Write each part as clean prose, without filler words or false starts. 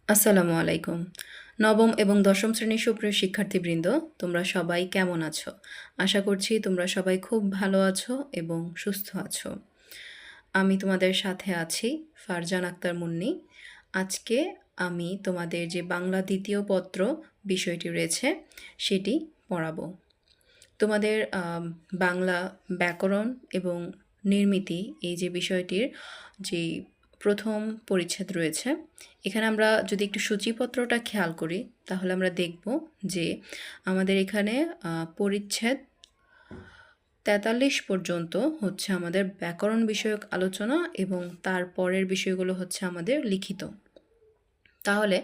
আসসালামু আলাইকুম। নবম এবং দশম শ্রেণীর সুপ্রিয় শিক্ষার্থীবৃন্দ, তোমরা সবাই কেমন আছো? আশা করছি তোমরা সবাই খুব ভালো আছো এবং সুস্থ আছো। আমি তোমাদের সাথে আছি, ফারজান আক্তার মুন্নি। আজকে আমি তোমাদের যে বাংলা দ্বিতীয় পত্র বিষয়টি রয়েছে সেটি পড়াবো। তোমাদের বাংলা ব্যাকরণ এবং নির্মিতি এই যে বিষয়টির যে প্রথম পরিচ্ছেদ রয়েছে, এখানে আমরা যদি একটু সূচিপত্রটা খেয়াল করি তাহলে আমরা দেখব যে আমাদের এখানে পরিচ্ছেদ 43 পর্যন্ত হচ্ছে আমাদের ব্যাকরণ বিষয়ক আলোচনা এবং তারপরের বিষয়গুলো হচ্ছে আমাদের লিখিত। তাহলে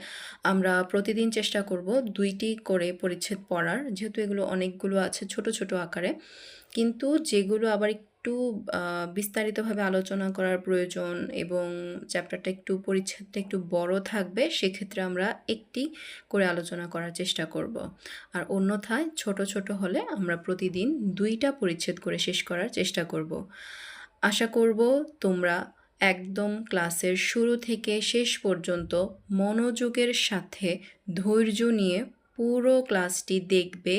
আমরা প্রতিদিন চেষ্টা করব 2টি করে পরিচ্ছেদ পড়ার, যেহেতু এগুলো অনেকগুলো আছে ছোট ছোট আকারে, কিন্তু যেগুলো আবার একটু বিস্তারিতভাবে আলোচনা করার প্রয়োজন এবং চ্যাপ্টারটা একটু পরিচ্ছেদটা একটু বড় থাকবে, সেক্ষেত্রে আমরা একটি করে আলোচনা করার চেষ্টা করব। আর অন্যথায় ছোট ছোট হলে আমরা প্রতিদিন 2টা পরিচ্ছেদ করে শেষ করার চেষ্টা করব। আশা করব তোমরা একদম ক্লাসের শুরু থেকে শেষ পর্যন্ত মনোযোগের সাথে ধৈর্য নিয়ে পুরো ক্লাসটি দেখবে,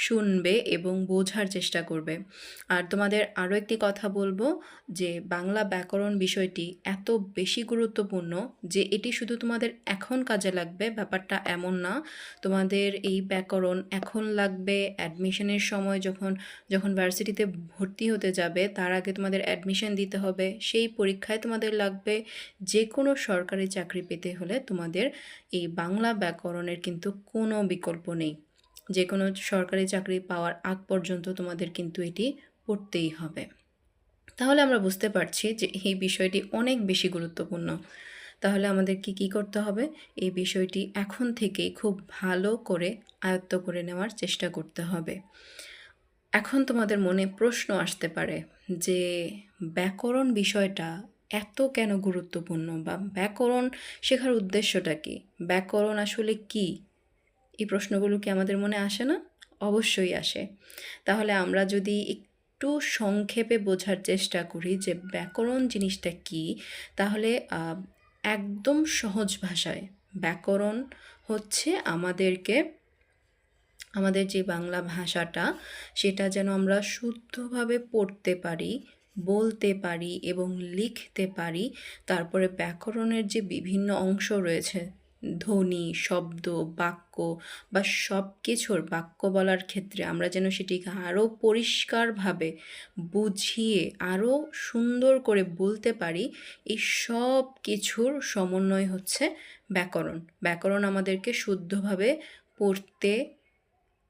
শুনবে এবং বোঝার চেষ্টা করবে। আর তোমাদের আরও একটি কথা বলবো যে বাংলা ব্যাকরণ বিষয়টি এত বেশি গুরুত্বপূর্ণ যে এটি শুধু তোমাদের এখন কাজে লাগবে ব্যাপারটা এমন না। তোমাদের এই ব্যাকরণ এখন লাগবে অ্যাডমিশনের সময়, যখন যখন ভার্সিটিতে ভর্তি হতে যাবে তার আগে তোমাদের অ্যাডমিশন দিতে হবে, সেই পরীক্ষায় তোমাদের লাগবে। যে কোনো সরকারি চাকরি পেতে হলে তোমাদের এই বাংলা ব্যাকরণের কিন্তু কোনো বিকল্প নেই। যে কোনো সরকারি চাকরি পাওয়ার আগ পর্যন্ত তোমাদের কিন্তু এটি পড়তেই হবে। তাহলে আমরা বুঝতে পারছি যে এই বিষয়টি অনেক বেশি গুরুত্বপূর্ণ। তাহলে আমাদের কি করতে হবে? এই বিষয়টি এখন থেকেই খুব ভালো করে আয়ত্ত করে নেওয়ার চেষ্টা করতে হবে। এখন তোমাদের মনে প্রশ্ন আসতে পারে যে ব্যাকরণ বিষয়টা এত কেন গুরুত্বপূর্ণ, বা ব্যাকরণ শেখার উদ্দেশ্যটা কি, ব্যাকরণ আসলে কি? এই প্রশ্নগুলো কি আমাদের মনে আসে না? অবশ্যই আসে। তাহলে আমরা যদি একটু সংক্ষেপে বোঝার চেষ্টা করি যে ব্যাকরণ জিনিসটা কি, তাহলে একদম সহজ ভাষায় ব্যাকরণ হচ্ছে আমাদের যে বাংলা ভাষাটা সেটা যেন আমরা শুদ্ধভাবে পড়তে পারি, বলতে পারি এবং লিখতে পারি। তারপরে ব্যাকরণের যে বিভিন্ন অংশ রয়েছে, ধ্বনি, শব্দ, বাক্য বা সব কিছুর বাক্য বলার ক্ষেত্রে আমরা যেন সেটিকে আরও পরিষ্কারভাবে বুঝিয়ে আরও সুন্দর করে বলতে পারি। এই সব কিছুর সমন্বয় হচ্ছে ব্যাকরণ। ব্যাকরণ আমাদেরকে শুদ্ধভাবে পড়তে,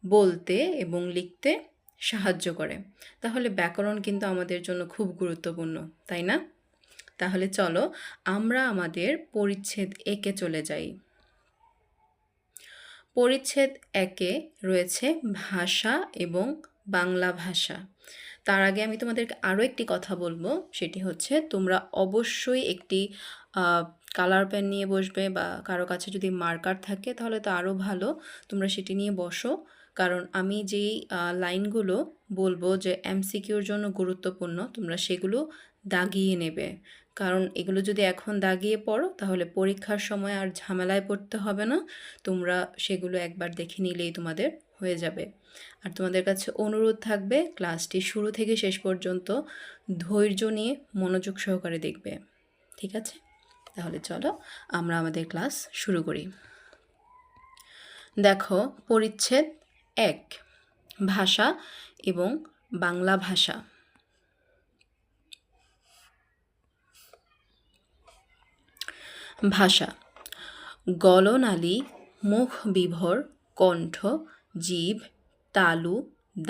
বলতে এবং লিখতে সাহায্য করে। তাহলে ব্যাকরণ কিন্তু আমাদের জন্য খুব গুরুত্বপূর্ণ, তাই না? তাহলে চলো আমরা আমাদের পরিচ্ছেদ একে চলে যাই। পরিচ্ছেদ একে রয়েছে ভাষা এবং বাংলা ভাষা। তার আগে আমি তোমাদেরকে আরও একটি কথা বলবো, সেটি হচ্ছে তোমরা অবশ্যই একটি কালার পেন নিয়ে বসবে, বা কারো কাছে যদি মার্কার থাকে তাহলে তো আরও ভালো, তোমরা সেটি নিয়ে বসো। কারণ আমি যেই লাইনগুলো বলবো যে এমসিকিউর জন্য গুরুত্বপূর্ণ, তোমরা সেগুলো দাগিয়ে নেবে। কারণ এগুলো যদি এখন দাগিয়ে পড়ো তাহলে পরীক্ষার সময় আর ঝামেলায় পড়তে হবে না, তোমরা সেগুলো একবার দেখে নিলেই তোমাদের হয়ে যাবে। আর তোমাদের কাছে অনুরোধ থাকবে ক্লাসটি শুরু থেকে শেষ পর্যন্ত ধৈর্য নিয়ে মনোযোগ সহকারে দেখবে, ঠিক আছে? তাহলে চলো আমরা আমাদের ক্লাস শুরু করি। দেখো, পরিচ্ছেদ 1, ভাষা এবং বাংলা ভাষা। ভাষা: গলনালী, মুখ বিভর, কণ্ঠ, জিভ, তালু,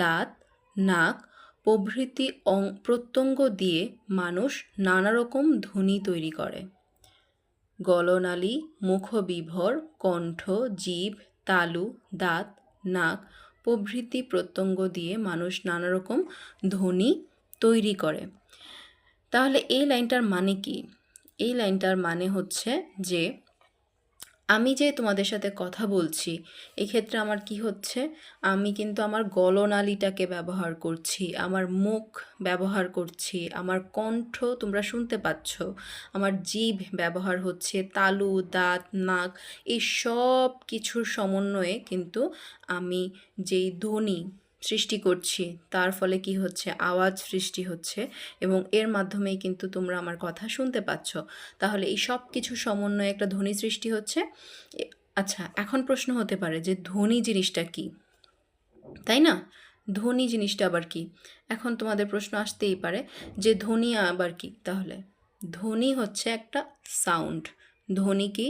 দাঁত, নাক প্রভৃতি প্রত্যঙ্গ দিয়ে মানুষ নানা রকম ধ্বনি তৈরি করে। গলনালী, মুখবিভর, কণ্ঠ, জিভ, তালু, দাঁত, নাক প্রভৃতি প্রত্যঙ্গ দিয়ে মানুষ নানা রকম ধ্বনি তৈরি করে। তাহলে এই লাইনটার মানে কি? এই লাইনটার মানে হচ্ছে যে আমি যে তোমাদের সাথে কথা বলছি, এক্ষেত্রে আমার কি হচ্ছে, আমি কিন্তু আমার গলনালীটাকে ব্যবহার করছি, আমার মুখ ব্যবহার করছি, আমার কণ্ঠ তোমরা শুনতে পাচ্ছ, আমার জিভ ব্যবহার হচ্ছে, তালু, দাঁত, নাক, এই সব কিছুর সমন্বয়ে কিন্তু আমি যেই ধ্বনি সৃষ্টি করছি, তার ফলে কি হচ্ছে, আওয়াজ সৃষ্টি হচ্ছে এবং এর মাধ্যমেই কিন্তু তোমরা আমার কথা শুনতে পাচ্ছ। তাহলে এই সব কিছু সমন্বয়ে একটা ধ্বনি সৃষ্টি হচ্ছে। আচ্ছা, এখন প্রশ্ন হতে পারে যে ধ্বনি জিনিসটা কি, তাই না? ধ্বনি জিনিসটা আবার কি? এখন তোমাদের প্রশ্ন আসতেই পারে যে ধ্বনি আবার কি? তাহলে ধ্বনি হচ্ছে একটা সাউন্ড। ধ্বনি কি?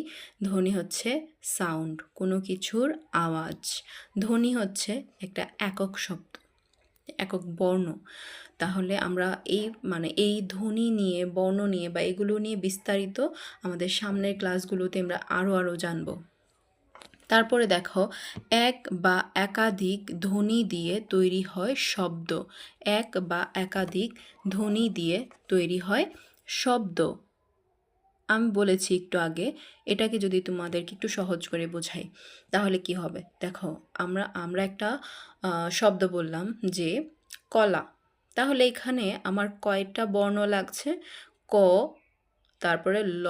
ধ্বনি হচ্ছে সাউন্ড, কোনো কিছুর আওয়াজ। ধ্বনি হচ্ছে একটা একক শব্দ, একক বর্ণ। তাহলে আমরা এই ধ্বনি নিয়ে, বর্ণ নিয়ে বা এগুলো নিয়ে বিস্তারিত আমাদের সামনের ক্লাসগুলোতে আমরা আরও জানব। তারপরে দেখো, এক বা একাধিক ধ্বনি দিয়ে তৈরি হয় শব্দ। এক বা একাধিক ধ্বনি দিয়ে তৈরি হয় শব্দ। আমি বলেছি একটু আগে, এটাকে যদি তোমাদেরকে একটু সহজ করে বোঝাই তাহলে কি হবে। দেখো, আমরা একটা শব্দ বললাম যে কলা। তাহলে এখানে আমার কয়টা বর্ণ লাগছে? ক, তারপরে ল,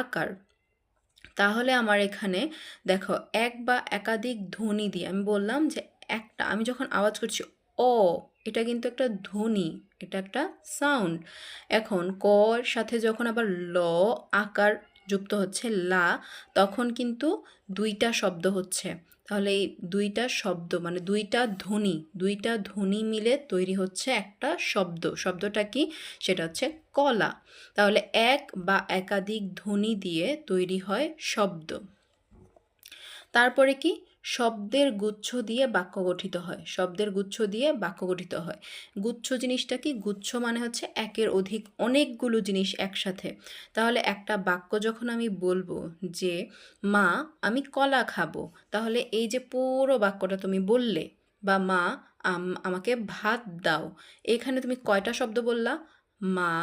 আকার। তাহলে আমার এখানে দেখো, এক বা একাধিক ধ্বনি দিয়ে আমি বললাম যে একটা, আমি যখন আওয়াজ করছি অ, এটা কিন্তু একটা ধ্বনি, এটা একটা সাউন্ড। এখন কর সাথে যখন আবার ল আকার যুক্ত হচ্ছে লা, তখন কিন্তু দুইটা শব্দ হচ্ছে। তাহলে এই দুইটা শব্দ মানে দুইটা ধ্বনি মিলে তৈরি হচ্ছে একটা শব্দ। শব্দটা কি? সেটা হচ্ছে কলা। তাহলে এক বা একাধিক ধ্বনি দিয়ে তৈরি হয় শব্দ। তারপরে কি? শব্দের গুচ্ছ দিয়ে বাক্য গঠিত হয়। শব্দের গুচ্ছ দিয়ে বাক্য গঠিত হয়। গুচ্ছ জিনিসটা কি? গুচ্ছ মানে হচ্ছে একের অধিক অনেকগুলো জিনিস একসাথে। তাহলে একটা বাক্য যখন আমি বলবো যে মা আমি কলা খাবো, তাহলে এই যে পুরো বাক্যটা তুমি বললে, বা মা আমাকে ভাত দাও, এখানে তুমি কয়টা শব্দ বললা? মা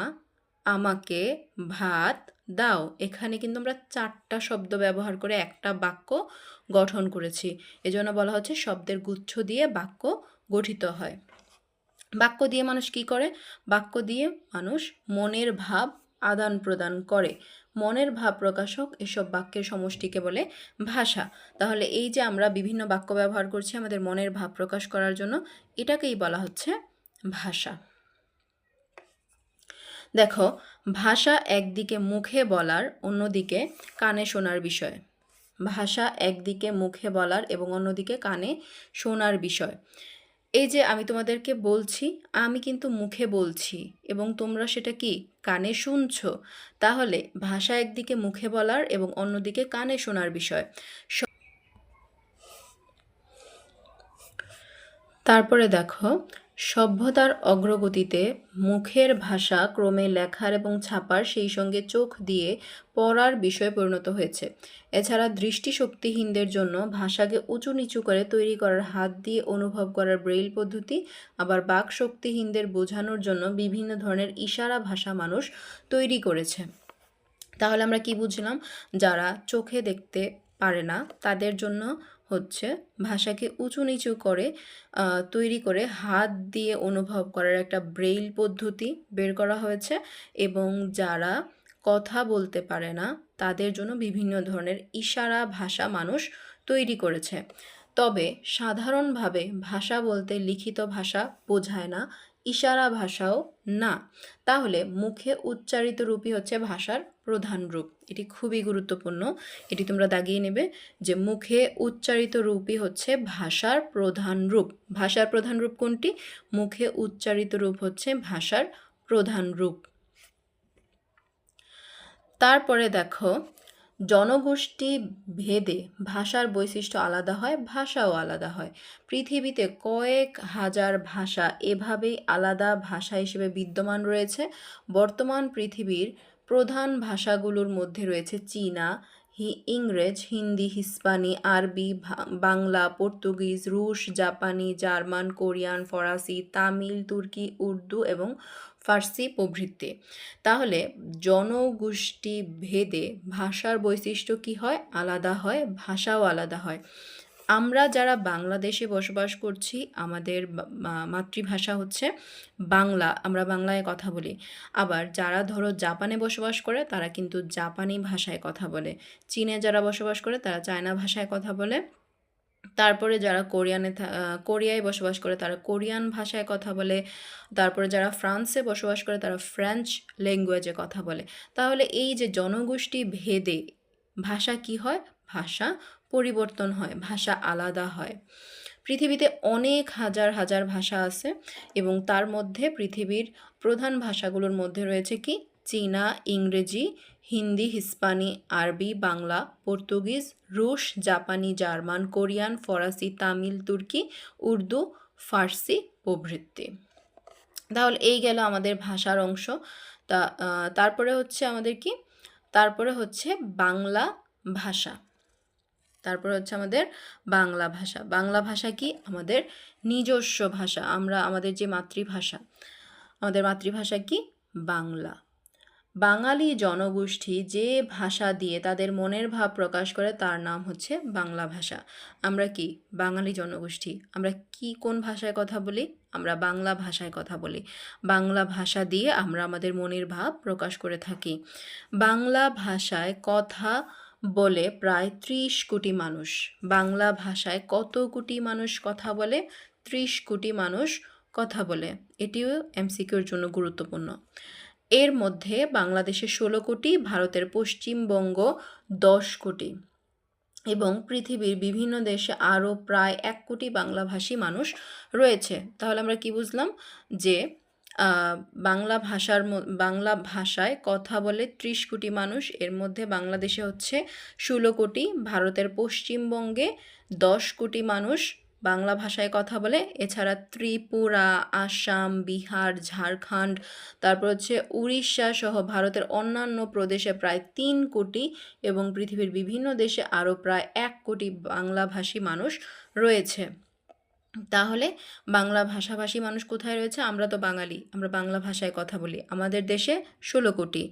আমাকে ভাত দাও। এখানে কিন্তু আমরা 4টা শব্দ ব্যবহার করে একটা বাক্য গঠন করেছি। এজন্য বলা হচ্ছে শব্দের গুচ্ছ দিয়ে বাক্য গঠিত হয়। বাক্য দিয়ে মানুষ কি করে? বাক্য দিয়ে মানুষ মনের ভাব আদান প্রদান করে। মনের ভাব প্রকাশক এসব বাক্যের সমষ্টিকে বলে ভাষা। তাহলে এই যে আমরা বিভিন্ন বাক্য ব্যবহার করছি আমাদের মনের ভাব প্রকাশ করার জন্য, এটাকেই বলা হচ্ছে ভাষা। দেখো, ভাষা একদিকে মুখে বলার, অন্যদিকে কানে শোনার বিষয়। ভাষা একদিকে মুখে বলার এবং অন্যদিকে কানে শোনার বিষয়। এই যে আমি তোমাদেরকে বলছি, আমি কিন্তু মুখে বলছি এবং তোমরা সেটা কি কানে শুনছো। তাহলে ভাষা একদিকে মুখে বলার এবং অন্যদিকে কানে শোনার বিষয়। তারপরে দেখো, সভ্যতার অগ্রগতিতে মুখের ভাষা ক্রমে লেখার এবং ছাপার, সেই সঙ্গে চোখ দিয়ে পড়ার বিষয়ে পরিণত হয়েছে। এছাড়া দৃষ্টিশক্তিহীনদের জন্য ভাষাকে উঁচু নিচু করে তৈরি করার, হাত দিয়ে অনুভব করার ব্রেইল পদ্ধতি, আবার বাক শক্তিহীনদের বোঝানোর জন্য বিভিন্ন ধরনের ইশারা ভাষা মানুষ তৈরি করেছে। তাহলে আমরা কি বুঝলাম? যারা চোখে দেখতে পারে না তাদের জন্য হচ্ছে ভাষাকে উঁচু নিচু করে তৈরি করে হাত দিয়ে অনুভব করার একটা ব্রেইল পদ্ধতি বের করা হয়েছে, এবং যারা কথা বলতে পারে না তাদের জন্য বিভিন্ন ধরনের ইশারা ভাষা মানুষ তৈরি করেছে। তবে সাধারণভাবে ভাষা বলতে লিখিত ভাষা বোঝায় না, ইশারা ভাষাও না। তাহলে মুখে উচ্চারিত রূপই হচ্ছে ভাষার প্রধান রূপ। এটি খুবই গুরুত্বপূর্ণ, এটি তোমরা দাগিয়ে নেবে যে মুখে উচ্চারিত রূপই হচ্ছে ভাষার প্রধান রূপ। ভাষার প্রধান রূপ কোনটি? মুখে উচ্চারিত রূপ হচ্ছে ভাষার প্রধান রূপ। তারপরে দেখো, জনগোষ্ঠী ভেদে ভাষার বৈশিষ্ট্য আলাদা হয়, ভাষাও আলাদা হয়। পৃথিবীতে কয়েক হাজার ভাষা এভাবেই আলাদা ভাষা হিসেবে বিদ্যমান রয়েছে। বর্তমান পৃথিবীর প্রধান ভাষাগুলোর মধ্যে রয়েছে চীনা, ইংরেজ, হিন্দি, হিস্পানি, আরবি, বাংলা, পর্তুগিজ, রুশ, জাপানি, জার্মান, কোরিয়ান, ফরাসি, তামিল, তুর্কি, উর্দু এবং ফার্সি প্রভৃতি। তাহলে জনগোষ্ঠী ভেদে ভাষার বৈশিষ্ট্য কী হয়? আলাদা হয়, ভাষাও আলাদা হয়। আমরা যারা বাংলাদেশে বসবাস করছি, আমাদের মাতৃভাষা হচ্ছে বাংলা, আমরা বাংলায় কথা বলি। আবার যারা ধরো জাপানে বসবাস করে তারা কিন্তু জাপানি ভাষায় কথা বলে। চীনে যারা বসবাস করে তারা চায়না ভাষায় কথা বলে। তারপরে যারা কোরিয়ায় বসবাস করে তারা কোরিয়ান ভাষায় কথা বলে। তারপরে যারা ফ্রান্সে বসবাস করে তারা ফ্রেঞ্চ ল্যাঙ্গুয়েজে কথা বলে। তাহলে এই যে জনগোষ্ঠী ভেদে ভাষা কি হয়? ভাষা পরিবর্তন হয়, ভাষা আলাদা হয়। পৃথিবীতে অনেক হাজার হাজার ভাষা আছে এবং তার মধ্যে পৃথিবীর প্রধান ভাষাগুলোর মধ্যে রয়েছে কি? চীনা, ইংরেজি, হিন্দি, হিস্পানি, আরবি, বাংলা, পর্তুগিজ, রুশ, জাপানি, জার্মান, কোরিয়ান, ফরাসি, তামিল, তুর্কি, উর্দু, ফার্সি প্রভৃতি। তাহলে এই গেল আমাদের ভাষার অংশ। তারপরে হচ্ছে আমাদের কি? তারপরে হচ্ছে বাংলা ভাষা। তারপরে হচ্ছে আমাদের বাংলা ভাষা। বাংলা ভাষা কি? আমাদের নিজস্ব ভাষা। আমাদের যে মাতৃভাষা, আমাদের মাতৃভাষা কি? বাংলা। বাঙালি জনগোষ্ঠী যে ভাষা দিয়ে তাদের মনের ভাব প্রকাশ করে তার নাম হচ্ছে বাংলা ভাষা। আমরা কি? বাঙালি জনগোষ্ঠী। আমরা কি কোন ভাষায় কথা বলি? আমরা বাংলা ভাষায় কথা বলি। বাংলা ভাষা দিয়ে আমরা আমাদের মনের ভাব প্রকাশ করে থাকি। বাংলা ভাষায় কথা বলে প্রায় 30 কোটি মানুষ। বাংলা ভাষায় কত কোটি মানুষ কথা বলে? 30 কোটি মানুষ কথা বলে। এটিও এমসিকিউর জন্য গুরুত্বপূর্ণ। এর মধ্যে বাংলাদেশে 16 কোটি, ভারতের পশ্চিমবঙ্গ 10 কোটি এবং পৃথিবীর বিভিন্ন দেশে আরও প্রায় 1 কোটি বাংলাভাষী মানুষ রয়েছে। তাহলে আমরা কি বুঝলাম? যে বাংলা ভাষায় কথা বলে 30 কোটি মানুষ, এর মধ্যে বাংলাদেশে হচ্ছে 16 কোটি, ভারতের পশ্চিমবঙ্গে 10 কোটি মানুষ বাংলা ভাষায় কথা বলে। এছাড়া ত্রিপুরা, আসাম, বিহার, ঝাড়খণ্ড, তারপর হচ্ছে উড়িষ্যা সহ ভারতের অন্যান্য প্রদেশে প্রায় 3 কোটি এবং পৃথিবীর বিভিন্ন দেশে আরও প্রায় 1 কোটি বাংলাভাষী মানুষ রয়েছে। তাহলে বাংলা ভাষাভাষী মানুষ কোথায় রয়েছে? আমরা তো বাঙালি, আমরা বাংলা ভাষায় কথা বলি। আমাদের দেশে 16 কোটি।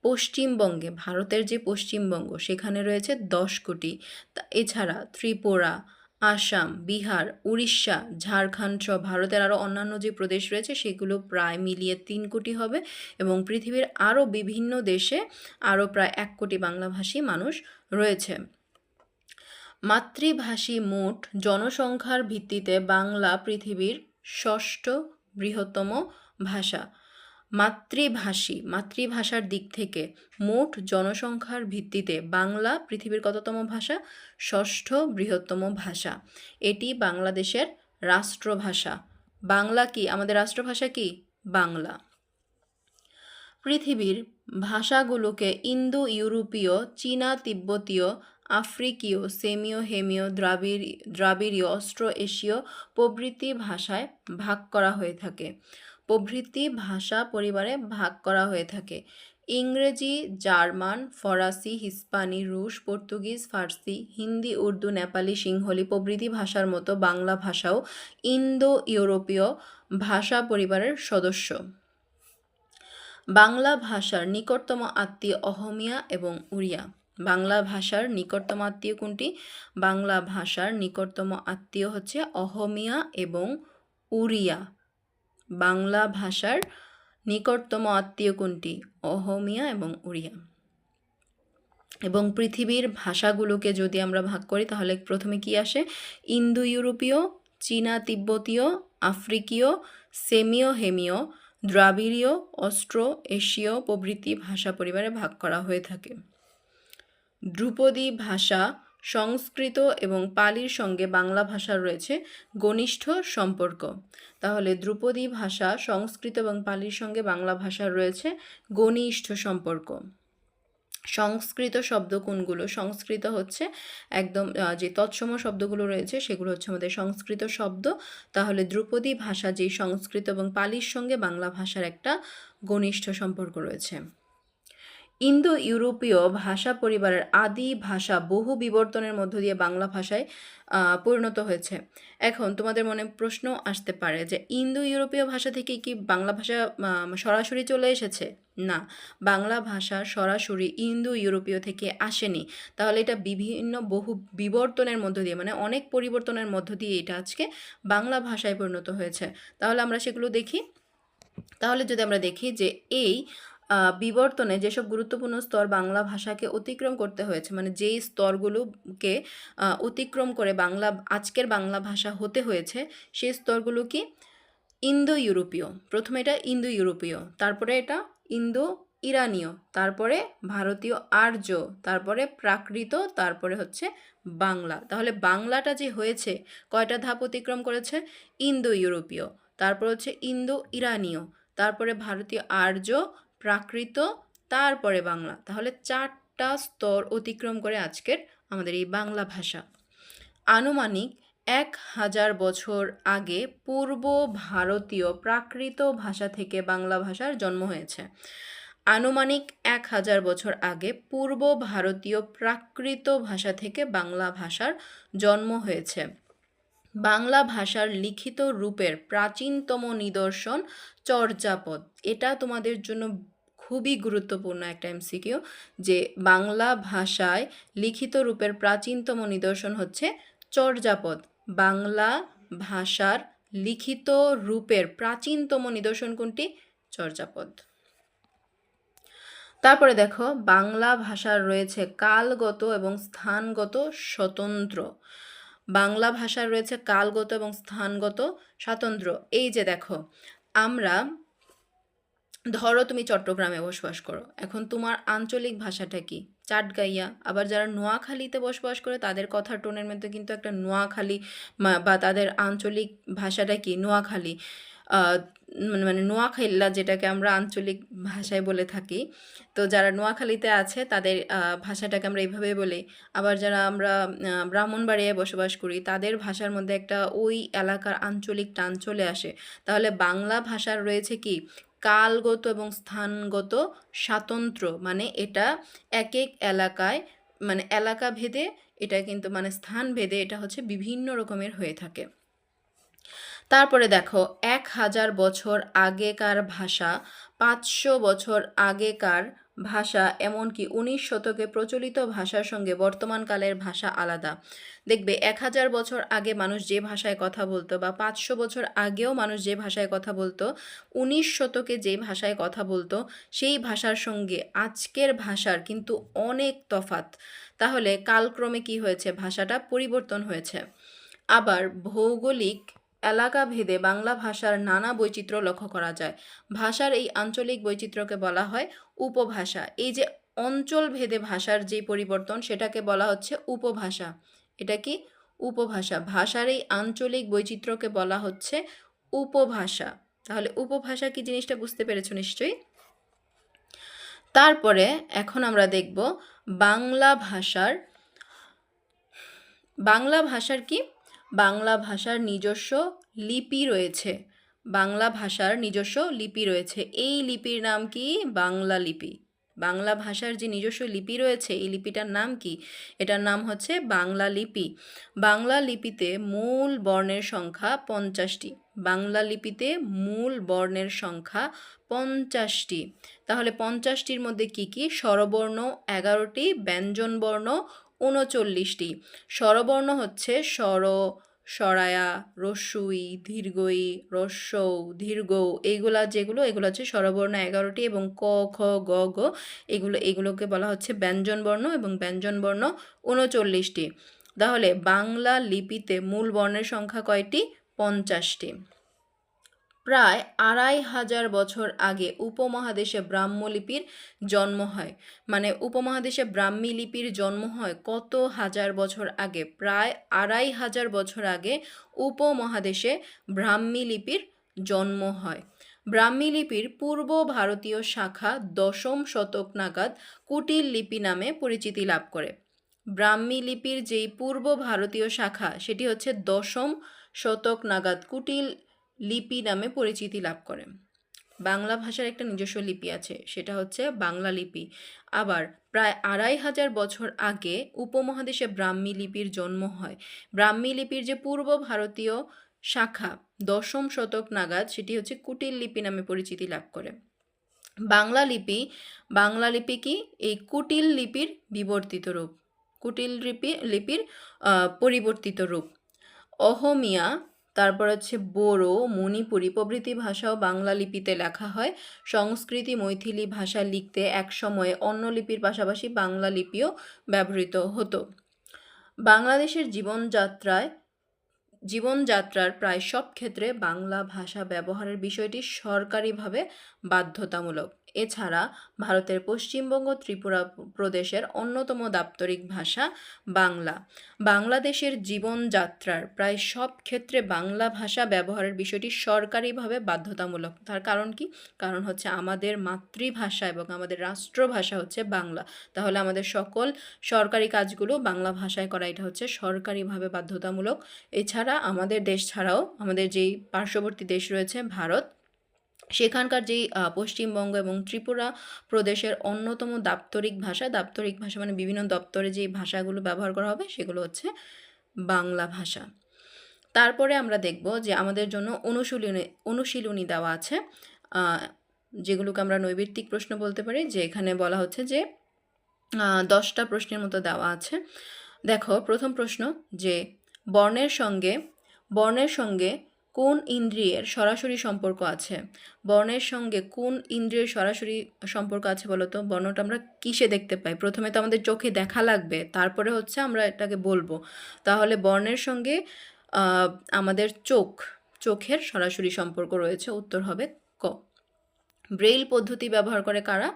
পশ্চিমবঙ্গে, ভারতের যে পশ্চিমবঙ্গ, সেখানে রয়েছে 10 কোটি। এছাড়া ত্রিপুরা, আসাম, বিহার, উড়িষ্যা, ঝাড়খণ্ড সহ ভারতের আরও অন্যান্য যে প্রদেশ রয়েছে সেগুলো প্রায় মিলিয়ে 3 কোটি হবে এবং পৃথিবীর আরও বিভিন্ন দেশে আরও প্রায় 1 কোটি বাংলাভাষী মানুষ রয়েছে। মাতৃভাষী মোট জনসংখ্যার ভিত্তিতে বাংলা পৃথিবীর 6ষ্ঠ বৃহত্তম ভাষা। মাতৃভাষার দিক থেকে মোট জনসংখ্যার ভিত্তিতে বাংলা পৃথিবীর কততম ভাষা? 6ষ্ঠ বৃহত্তম ভাষা। এটি বাংলাদেশের রাষ্ট্রভাষা। বাংলা কি? আমাদের রাষ্ট্রভাষা কি? বাংলা। পৃথিবীর ভাষাগুলোকে ইন্দো ইউরোপীয়, চীনা তিব্বতীয়, আফ্রিকীয়, সেমীয়, হেমীয়, দ্রাবিড়ীয়, অস্ট্রো এশীয় প্রভৃতি ভাষায় ভাগ করা হয়ে থাকে। প্রভৃতি ভাষা পরিবারে ভাগ করা হয়ে থাকে। ইংরেজি, জার্মান, ফরাসি, হিস্পানি, রুশ, পর্তুগিজ, ফার্সি, হিন্দি, উর্দু, নেপালি, সিংহলি প্রভৃতি ভাষার মতো বাংলা ভাষাও ইন্দো ইউরোপীয় ভাষা পরিবারের সদস্য। বাংলা ভাষার নিকটতম আত্মীয় অহমিয়া এবং উড়িয়া। বাংলা ভাষার নিকটতম আত্মীয় কোনটি? বাংলা ভাষার নিকটতম আত্মীয় হচ্ছে অহমিয়া এবং উড়িয়া। বাংলা ভাষার নিকটতম আত্মীয় কোনটি? অহমিয়া এবং উড়িয়া। এবং পৃথিবীর ভাষাগুলোকে যদি আমরা ভাগ করি তাহলে প্রথমে কি আসে? ইন্দো ইউরোপীয়, চীনা তিব্বতীয়, আফ্রিকীয়, সেমীয় হেমীয়, দ্রাবিড়ীয়, অস্ট্রো এশীয় প্রভৃতি ভাষা পরিবারে ভাগ করা হয়ে থাকে। ধ্রুপদী ভাষা সংস্কৃত এবং পালির সঙ্গে বাংলা ভাষার রয়েছে ঘনিষ্ঠ সম্পর্ক। তাহলে ধ্রুপদী ভাষা সংস্কৃত এবং পালির সঙ্গে বাংলা ভাষার রয়েছে ঘনিষ্ঠ সম্পর্ক। সংস্কৃত শব্দ কোনগুলো? সংস্কৃত হচ্ছে একদম যে তৎসম শব্দগুলো রয়েছে সেগুলো হচ্ছে আমাদের সংস্কৃত শব্দ। তাহলে ধ্রুপদী ভাষা যে সংস্কৃত এবং পালির সঙ্গে বাংলা ভাষার একটা ঘনিষ্ঠ সম্পর্ক রয়েছে। ইন্দো ইউরোপীয় ভাষা পরিবারের আদি ভাষা বহু বিবর্তনের মধ্য দিয়ে বাংলা ভাষায় পরিণত হয়েছে। এখন তোমাদের মনে প্রশ্ন আসতে পারে যে ইন্দো ইউরোপীয় ভাষা থেকে কি বাংলা ভাষা সরাসরি চলে এসেছে? না, বাংলা ভাষা সরাসরি ইন্দো ইউরোপীয় থেকে আসেনি। তাহলে এটা বিভিন্ন বহু বিবর্তনের মধ্য দিয়ে, মানে অনেক পরিবর্তনের মধ্য দিয়ে এটা আজকে বাংলা ভাষায় পরিণত হয়েছে। তাহলে আমরা সেগুলো দেখি। তাহলে যদি আমরা দেখি যে এই বিবর্তনে যেসব গুরুত্বপূর্ণ স্তর বাংলা ভাষাকে অতিক্রম করতে হয়েছে, মানে যেই স্তরগুলোকে অতিক্রম করে আজকের বাংলা ভাষা হতে হয়েছে, সেই স্তরগুলো কি? ইন্দো ইউরোপীয়। প্রথমে এটা ইন্দো ইউরোপীয়, তারপরে এটা ইন্দো ইরানীয়, তারপরে ভারতীয় আর্য, তারপরে প্রাকৃত, তারপরে হচ্ছে বাংলা। তাহলে বাংলাটা যে হয়েছে কয়টা ধাপ অতিক্রম করেছে? ইন্দো ইউরোপীয়, তারপর হচ্ছে ইন্দো ইরানীয়, তারপরে ভারতীয় আর্য, প্রাকৃত, তারপরে বাংলা। তাহলে 4টা স্তর অতিক্রম করে আজকের আমাদের এই বাংলা ভাষা। আনুমানিক 1000 বছর আগে পূর্ব ভারতীয় প্রাকৃত ভাষা থেকে বাংলা ভাষার জন্ম হয়েছে। আনুমানিক 1000 বছর আগে পূর্ব ভারতীয় প্রাকৃত ভাষা থেকে বাংলা ভাষার জন্ম হয়েছে। বাংলা ভাষার লিখিত রূপের প্রাচীনতম নিদর্শন চর্যাপদ। এটা তোমাদের জন্য খুবই গুরুত্বপূর্ণ একটা এমসিকিউ, যে বাংলা ভাষায় লিখিত রূপের প্রাচীনতম নিদর্শন হচ্ছে চর্যাপদ। বাংলা ভাষার লিখিত রূপের প্রাচীনতম নিদর্শন কোনটি? চর্যাপদ। তারপরে দেখো, বাংলা ভাষার রয়েছে কালগত এবং স্থানগত স্বতন্ত্র। বাংলা ভাষার রয়েছে কালগত এবং স্থানগত স্বাতন্ত্র্য। এই যে দেখো, আমরা ধরো তুমি চট্টগ্রামে বসবাস করো, এখন তোমার আঞ্চলিক ভাষাটা কি? চাটগাইয়া। আবার যারা নোয়াখালীতে বসবাস করে তাদের কথার টোনের মধ্যে কিন্তু একটা নোয়াখালী বা তাদের আঞ্চলিক ভাষাটা কি? নোয়াখালী। মানে নোয়াখাইল্লা, যেটাকে আমরা আঞ্চলিক ভাষায় বলে থাকি। তো যারা নোয়াখালীতে আছে তাদের ভাষাটাকে আমরা এইভাবে বলি। আবার যারা আমরা ব্রাহ্মণবাড়িয়ায় বসবাস করি তাদের ভাষার মধ্যে একটা ওই এলাকার আঞ্চলিক টান চলে আসে। তাহলে বাংলা ভাষার রয়েছে কি? কালগত এবং স্থানগত স্বাতন্ত্র্য। মানে এটা এক এক এলাকায়, মানে এলাকা ভেদে এটা কিন্তু, মানে স্থান ভেদে এটা হচ্ছে বিভিন্ন রকমের হয়ে থাকে। তারপরে দেখো, 1000 বছর আগেকার ভাষা, 500 বছর আগেকার ভাষা, এমনকি 19 শতকে প্রচলিত ভাষার সঙ্গে বর্তমানকালের ভাষা আলাদা। দেখবে 1000 বছর আগে মানুষ যে ভাষায় কথা বলতো, বা 500 বছর আগেও মানুষ যে ভাষায় কথা বলতো, 19 শতকে যে ভাষায় কথা বলতো, সেই ভাষার সঙ্গে আজকের ভাষার কিন্তু অনেক তফাৎ। তাহলে কালক্রমে কি হয়েছে? ভাষাটা পরিবর্তন হয়েছে। আবার ভৌগোলিক এলাকা ভেদে বাংলা ভাষার নানা বৈচিত্র্য লক্ষ্য করা যায়। ভাষার এই আঞ্চলিক বৈচিত্র্যকে বলা হয় উপভাষা। এই যে অঞ্চল ভেদে ভাষার যে পরিবর্তন, সেটাকে বলা হচ্ছে উপভাষা। এটা কি? উপভাষা। ভাষার এই আঞ্চলিক বৈচিত্র্যকে বলা হচ্ছে উপভাষা। তাহলে উপভাষা কি জিনিসটা বুঝতে পেরেছো নিশ্চয়ই। তারপরে এখন আমরা দেখব বাংলা ভাষার কি? বাংলা ভাষার নিজস্ব লিপি রয়েছে। বাংলা ভাষার নিজস্ব লিপি রয়েছে। এই লিপির নাম কি? বাংলা লিপি। বাংলা ভাষার যে নিজস্ব লিপি রয়েছে, এই লিপিটার নাম কি? এটার নাম হচ্ছে বাংলা লিপি। বাংলা লিপিতে মূল বর্ণের সংখ্যা 50টি। বাংলা লিপিতে মূল বর্ণের সংখ্যা 50টি। তাহলে 50টির মধ্যে কি কি? স্বরবর্ণ 11টি, ব্যঞ্জনবর্ণ 39টি। স্বরবর্ণ হচ্ছে স্বর, স্বরায়া, রস্যই, দীর্ঘই, রস্যৌ, দীর্ঘ, এগুলো হচ্ছে স্বরবর্ণ 11টি, এবং ক, খ, গ, ঘ এগুলোকে বলা হচ্ছে ব্যঞ্জনবর্ণ, এবং ব্যঞ্জনবর্ণ 39টি। তাহলে বাংলা লিপিতে মূল বর্ণের সংখ্যা কয়টি? 50টি। প্রায় 2500 বছর আগে উপমহাদেশে ব্রাহ্মলিপির জন্ম হয়। মানে উপমহাদেশে ব্রাহ্মী লিপির জন্ম হয় কত হাজার বছর আগে? প্রায় 2500 বছর আগে উপমহাদেশে ব্রাহ্মী লিপির জন্ম হয়। ব্রাহ্মী লিপির পূর্ব ভারতীয় শাখা 10ম শতক নাগাদ কুটিল লিপি নামে পরিচিতি লাভ করে। ব্রাহ্মী লিপির যেই পূর্ব ভারতীয় শাখা, সেটি হচ্ছে 10ম শতক নাগাদ কুটিল লিপি নামে পরিচিতি লাভ করে। বাংলা ভাষার একটা নিজস্ব লিপি আছে, সেটা হচ্ছে বাংলা লিপি। আবার প্রায় ২৫০০ বছর আগে উপমহাদেশে ব্রাহ্মী লিপির জন্ম হয়। ব্রাহ্মী লিপির যে পূর্ব ভারতীয় শাখা ১০ম শতক নাগাদ সেটি হচ্ছে কুটিল লিপি নামে পরিচিতি লাভ করে। বাংলা লিপি কি? এই কুটিল লিপির বিবর্তিত রূপ, কুটিল লিপির পরিবর্তিত রূপ। অহমিয়া, তারপর হচ্ছে বোরো, মণিপুরি প্রভৃতি ভাষাও বাংলা লিপিতে লেখা হয়। সংস্কৃতি মৈথিলি ভাষা লিখতে একসময়ে অন্য লিপির পাশাপাশি বাংলা লিপিও ব্যবহৃত হতো। বাংলাদেশের জীবনযাত্রার প্রায় সব ক্ষেত্রে বাংলা ভাষা ব্যবহারের বিষয়টি সরকারিভাবে বাধ্যতামূলক। এছাড়া ভারতের পশ্চিমবঙ্গ, ত্রিপুরা প্রদেশের অন্যতম দাপ্তরিক ভাষা বাংলা। বাংলাদেশের জীবনযাত্রার প্রায় সব ক্ষেত্রে বাংলা ভাষা ব্যবহারের বিষয়টি সরকারিভাবে বাধ্যতামূলক। তার কারণ কি? কারণ হচ্ছে আমাদের মাতৃভাষা এবং আমাদের রাষ্ট্রভাষা হচ্ছে বাংলা। তাহলে আমাদের সকল সরকারি কাজগুলো বাংলা ভাষায় করা, এটা হচ্ছে সরকারিভাবে বাধ্যতামূলক। এছাড়া আমাদের দেশ ছাড়াও আমাদের যেই পার্শ্ববর্তী দেশ রয়েছে ভারত, সেখানকার যেই পশ্চিমবঙ্গ এবং ত্রিপুরা প্রদেশের অন্যতম দাপ্তরিক ভাষা মানে বিভিন্ন দপ্তরে যে ভাষাগুলো ব্যবহার করা হবে সেগুলো হচ্ছে বাংলা ভাষা। তারপরে আমরা দেখব যে আমাদের জন্য অনুশীলনী দেওয়া আছে, যেগুলোকে আমরা নৈর্ব্যক্তিক প্রশ্ন বলতে পারি, যে এখানে বলা হচ্ছে যে 10টা প্রশ্নের মতো দেওয়া আছে। দেখো প্রথম প্রশ্ন, যে বর্ণের সঙ্গে কোন ইন্দ্রিয়ের সরাসরি সম্পর্ক আছে? বর্ণের সঙ্গে কোন ইন্দ্রিয়ের সরাসরি সম্পর্ক আছে বলো তো? বর্ণটা আমরা কিসে দেখতে পাই? প্রথমে তো আমাদের চোখে দেখা লাগবে, তারপরে হচ্ছে আমরা এটাকে বলবো। তাহলে বর্ণের সঙ্গে আমাদের চোখের সরাসরি সম্পর্ক রয়েছে, উত্তর হবে ক। ব্রেইল পদ্ধতি ব্যবহার করে কারা?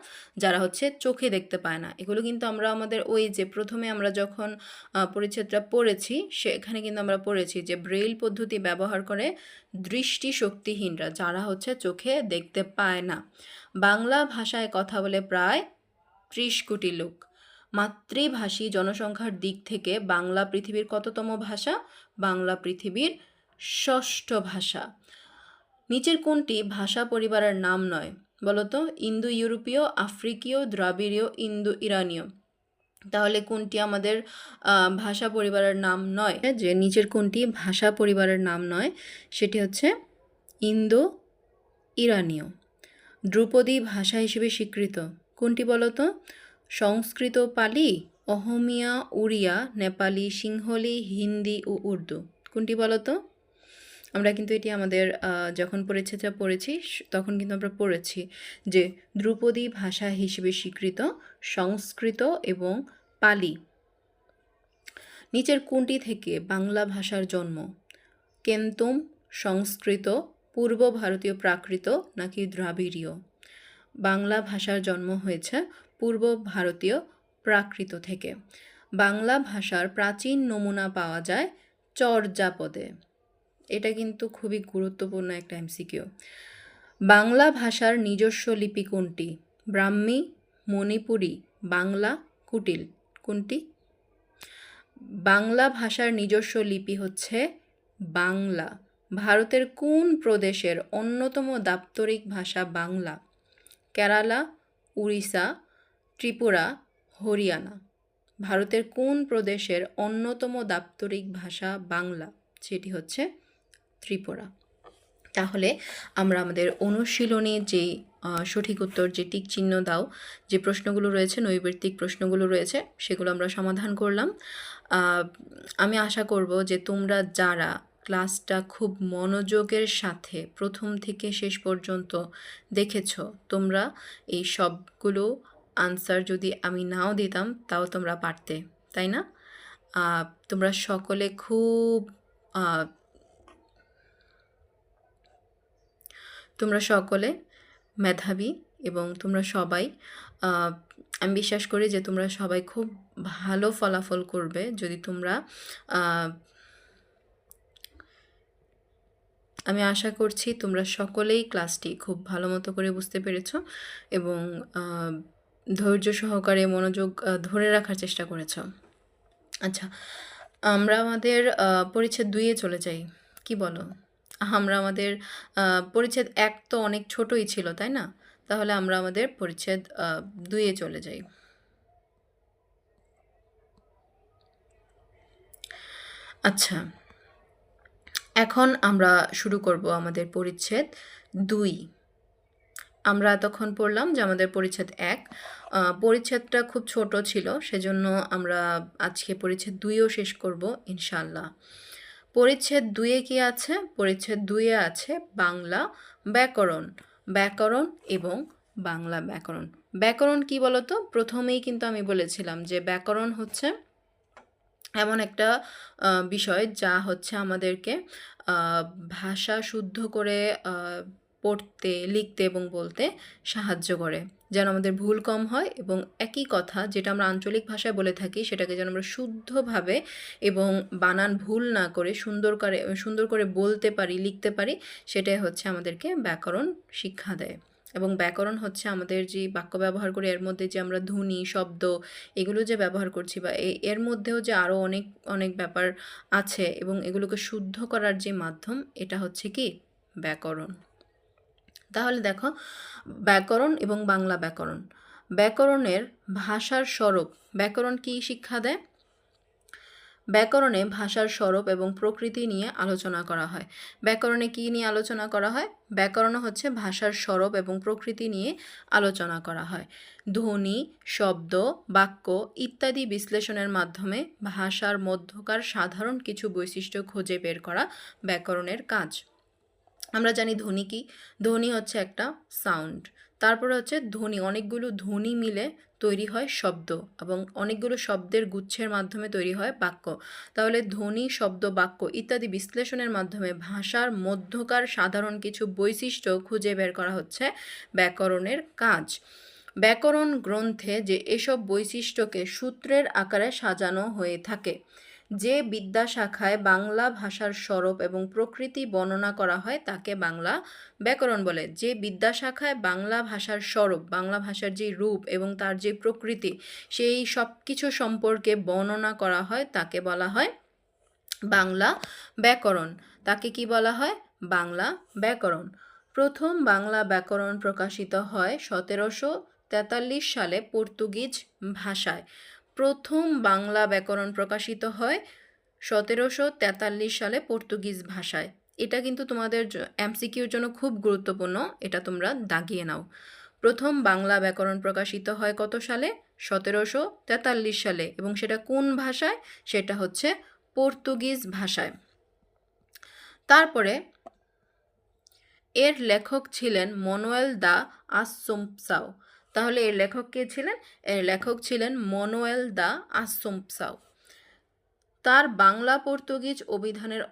যারা হচ্ছে চোখে দেখতে পায় না। এগুলো কিন্তু আমরা আমাদের ওই যে প্রথমে আমরা যখন পরিচ্ছেদটা পড়েছি সেখানে কিন্তু আমরা পড়েছি যে ব্রেইল পদ্ধতি ব্যবহার করে দৃষ্টিশক্তিহীনরা, যারা হচ্ছে চোখে দেখতে পায় না। বাংলা ভাষায় কথা বলে প্রায় 30 কোটি লোক। মাতৃভাষী জনসংখ্যার দিক থেকে বাংলা পৃথিবীর কততম ভাষা? বাংলা পৃথিবীর 6ষ্ঠ ভাষা। নিচের কোনটি ভাষা পরিবারের নাম নয় বলতো? ইন্দো ইউরোপীয়, আফ্রিকীয়, দ্রাবিড়ীয়, ইন্দো ইরানীয়। তাহলে কোনটি আমাদের ভাষা পরিবারের নাম নয়? যে নিচের কোনটি ভাষা পরিবারের নাম নয় সেটি হচ্ছে ইন্দো ইরানীয়। ধ্রুপদী ভাষা হিসেবে স্বীকৃত কোনটি বলতো? সংস্কৃত, পালি, অহমিয়া, উড়িয়া, নেপালি, সিংহলি, হিন্দি ও উর্দু। কোনটি বলতো? আমরা কিন্তু এটি আমাদের যখন পরিচ্ছেদটা পড়েছি তখন কিন্তু আমরা পড়েছি যে ধ্রুপদী ভাষা হিসেবে স্বীকৃত সংস্কৃত এবং পালি। নিচের কোনটি থেকে বাংলা ভাষার জন্ম? কেন্তম, সংস্কৃত, পূর্ব ভারতীয় প্রাকৃত নাকি দ্রাবিড়ীয়? বাংলা ভাষার জন্ম হয়েছে পূর্ব ভারতীয় প্রাকৃত থেকে। বাংলা ভাষার প্রাচীন নমুনা পাওয়া যায় চর্যাপদে। এটা কিন্তু খুবই গুরুত্বপূর্ণ একটা এমসিকিউ। বাংলা ভাষার নিজস্ব লিপি কোনটি? ব্রাহ্মী, মণিপুরি, বাংলা, কুটিল। কোনটি? বাংলা ভাষার নিজস্ব লিপি হচ্ছে বাংলা। ভারতের কোন প্রদেশের অন্যতম দাপ্তরিক ভাষা বাংলা? কেরালা, উড়িষ্যা, ত্রিপুরা, হরিয়ানা। ভারতের কোন প্রদেশের অন্যতম দাপ্তরিক ভাষা বাংলা? সেটি হচ্ছে ত্রিপুরা। তাহলে আমরা আমাদের অনুশীলনী যে সঠিক উত্তর, যে টিক চিহ্ন দাও, যে প্রশ্নগুলো রয়েছে, নৈর্ব্যক্তিক প্রশ্নগুলো রয়েছে, সেগুলো আমরা সমাধান করলাম। আমি আশা করব যে তোমরা যারা ক্লাসটা খুব মনোযোগের সাথে প্রথম থেকে শেষ পর্যন্ত দেখেছো, তোমরা এই সবগুলো আনসার যদি আমি নাও দিতাম তাও তোমরা পারতে, তাই না? তোমরা সকলে খুব তোমরা সকলে মেধাবী এবং তোমরা সবাই, আমি বিশ্বাস করি যে তোমরা সবাই খুব ভালো ফলাফল করবে যদি তোমরা, আমি আশা করছি তোমরা সকলেই ক্লাসটি খুব ভালো মতো করে বুঝতে পেরেছো এবং ধৈর্য সহকারে মনোযোগ ধরে রাখার চেষ্টা করেছো। আচ্ছা, আমরা আমাদের পরিচ্ছেদ 2-এ চলে যাই, কি বলো? আমরা আমাদের পরিচ্ছেদ ১ তো অনেক ছোটই ছিল, তাই না? তাহলে আমরা আমাদের পরিচ্ছেদ ২ এ চলে যাই। আচ্ছা, এখন আমরা শুরু করব আমাদের পরিচ্ছেদ ২। আমরা এতক্ষণ পড়লাম যে আমাদের পরিচ্ছেদ ১ পরিচ্ছেদটা খুব ছোট ছিল, সেজন্য আমরা আজকে পরিচ্ছেদ ২ ও শেষ করব ইনশাআল্লাহ। পরিচ্ছেদ ২ এ কি আছে? পরিচ্ছেদ ২ এ আছে বাংলা ব্যাকরণ, ব্যাকরণ এবং বাংলা ব্যাকরণ। ব্যাকরণ কি বলতো? প্রথমেই কিন্তু আমি বলেছিলাম যে ব্যাকরণ হচ্ছে এমন একটা বিষয় যা হচ্ছে আমাদেরকে আ ভাষা শুদ্ধ করে পড়তে, লিখতে এবং বলতে সাহায্য করে। যেন আমাদের ভুল কম হয় এবং একই কথা যেটা আমরা আঞ্চলিক ভাষায় বলে থাকি সেটাকে যেন আমরা শুদ্ধভাবে এবং বানান ভুল না করে সুন্দর করে বলতে পারি, লিখতে পারি, সেটাই হচ্ছে আমাদেরকে ব্যাকরণ শিক্ষা দেয়। এবং ব্যাকরণ হচ্ছে আমাদের যে বাক্য ব্যবহার করি এর মধ্যে যে আমরা ধ্বনি, শব্দ এগুলো যে ব্যবহার করছি বা এর মধ্যেও যে আরও অনেক ব্যাপার আছে এবং এগুলোকে শুদ্ধ করার যে মাধ্যম এটা হচ্ছে কি ব্যাকরণ। তাহলে দেখো ব্যাকরণ এবং বাংলা ব্যাকরণ। ব্যাকরণের ভাষার স্বরূপ, ব্যাকরণ কি শিক্ষা দেয়? ব্যাকরণে ভাষার স্বরূপ এবং প্রকৃতি নিয়ে আলোচনা করা হয়। ব্যাকরণে কী নিয়ে আলোচনা করা হয়? ব্যাকরণে হচ্ছে ভাষার স্বরূপ এবং প্রকৃতি নিয়ে আলোচনা করা হয়। ধ্বনি, শব্দ, বাক্য ইত্যাদি বিশ্লেষণের মাধ্যমে ভাষার মধ্যকার সাধারণ কিছু বৈশিষ্ট্য খুঁজে বের করা ব্যাকরণের কাজ। আমরা জানি ধ্বনি কি? ধ্বনি হচ্ছে একটা সাউন্ড। তারপরে হচ্ছে ধ্বনি, অনেকগুলো ধ্বনি মিলে তৈরি হয় শব্দ এবং অনেকগুলো শব্দের গুচ্ছের মাধ্যমে তৈরি হয় বাক্য। তাহলে ধ্বনি, শব্দ, বাক্য ইত্যাদি বিশ্লেষণের মাধ্যমে ভাষার মধ্যকার সাধারণ কিছু বৈশিষ্ট্য খুঁজে বের করা হচ্ছে ব্যাকরণের কাজ। ব্যাকরণ গ্রন্থে যে এসব বৈশিষ্ট্যকে সূত্রের আকারে সাজানো হয়ে থাকে। যে বিদ্যাশাখায় বাংলা ভাষার স্বরূপ এবং প্রকৃতি বর্ণনা করা হয় তাকে বাংলা ব্যাকরণ বলে। যে বিদ্যাশাখায় বাংলা ভাষার স্বরূপ, বাংলা ভাষার যে রূপ এবং তার যে প্রকৃতি সেই সব কিছু সম্পর্কে বর্ণনা করা হয় তাকে বলা হয় বাংলা ব্যাকরণ। তাকে কি বলা হয়? বাংলা ব্যাকরণ। প্রথম বাংলা ব্যাকরণ প্রকাশিত হয় 1743 সালে পর্তুগিজ ভাষায়। প্রথম বাংলা ব্যাকরণ প্রকাশিত হয় 1743 সালে পর্তুগিজ ভাষায়। এটা কিন্তু তোমাদের এমসিকিউর জন্য খুব গুরুত্বপূর্ণ, এটা তোমরা দাগিয়ে নাও। প্রথম বাংলা ব্যাকরণ প্রকাশিত হয় কত সালে? 1743 সালে এবং সেটা কোন ভাষায়? সেটা হচ্ছে পর্তুগিজ ভাষায়। তারপরে এর লেখক ছিলেন মানুয়েল দা আসুম্পসাও। তাহলে এর লেখক কে ছিলেন? এর লেখক ছিলেন মানুয়েল দা আসুম্পসাও। তার বাংলা পর্তুগিজ অভিধানের